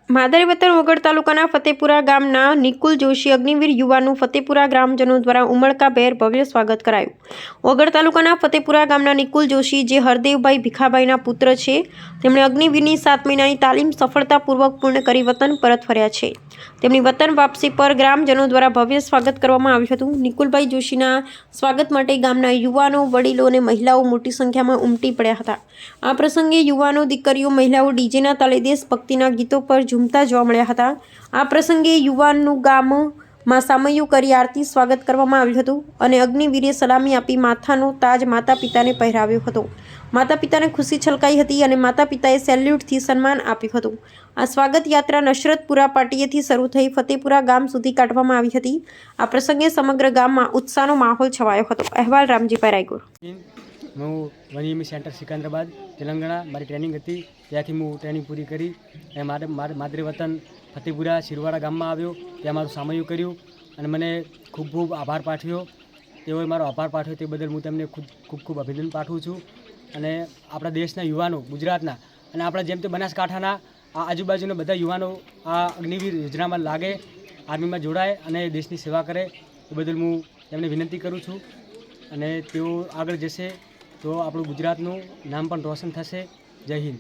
માદરે વતન વગડ તાલુકાના ફતેપુરા ગામના નિકુલ જોશી અગ્નિવીર યુવાનું ફતેપુરા ગ્રામજનો દ્વારા ઉમળકાભેર ભવ્ય સ્વાગત કરાયું। વગડ તાલુકાના ફતેપુરા ગામના નિકુલ જોશી જે હરદેવભાઈ ભીખાભાઈના પુત્ર છે, તેમણે અગ્નિવીરની 7 મહિનાની તાલીમ સફળતાપૂર્વક પૂર્ણ કરી વતન પરત ફર્યા છે। તેમની વતન વાપસી પર ગ્રામજનો દ્વારા ભવ્ય સ્વાગત કરવામાં આવ્યું હતું। નિકુલભાઈ જોશીના સ્વાગત માટે ગામના યુવાનો, વડીલો અને મહિલાઓ મોટી સંખ્યામાં ઉમટી પડ્યા હતા। આ પ્રસંગે યુવાનો, દીકરીઓ, મહિલાઓ ડીજેના તાલે દેશભક્તિના ગીતો પર ઝૂમતા જોવા મળ્યા હતા। આ પ્રસંગે યુવાનનું ગામમાં સામૈયું કરી આરતી સ્વાગત કરવામાં આવ્યું હતું અને અગ્નિવીરે સલામી આપી માથાનો તાજ માતા પિતાને પહેરાવ્યો હતો। માતા પિતાને ખુશી છલકાઈ હતી અને માતા પિતાએ સેલ્યુટથી સન્માન આપ્યું હતું। આ સ્વાગત યાત્રા નશરતપુરા પાટીએથી શરૂ થઈ ફતેપુરા ગામ સુધી કાઢવામાં આવી હતી। આ પ્રસંગે સમગ્ર ગામમાં ઉત્સાહનો માહોલ છવાયો હતો। અહેવાલ રામજીભાઈ રાયગુર। હું વનીમી સેન્ટર સિકંદરાબાદ તેલંગાણા મારી ટ્રેનિંગ હતી, ત્યાંથી હું ટ્રેનિંગ પૂરી કરી અને માદરે વતન ફતેપુરા શિરવાડા ગામમાં આવ્યો, ત્યાં મારું સામૈયું કર્યું અને મને ખૂબ ખૂબ આભાર પાઠવ્યો। તેઓએ મારો આભાર પાઠવ્યો તે બદલ હું તેમને ખૂબ ખૂબ અભિનંદન પાઠવું છું। અને આપણા દેશના યુવાનો, ગુજરાતના અને આપણા જેમ તે બનાસકાંઠાના આજુબાજુના બધા યુવાનો આ અગ્નિવીર યોજનામાં લાગે, આર્મીમાં જોડાય અને દેશની સેવા કરે એ બદલ હું તેમને વિનંતી કરું છું। અને તેઓ આગળ જશે તો આપણું ગુજરાતનું નામ પણ રોશન થશે। જય હિન્દ।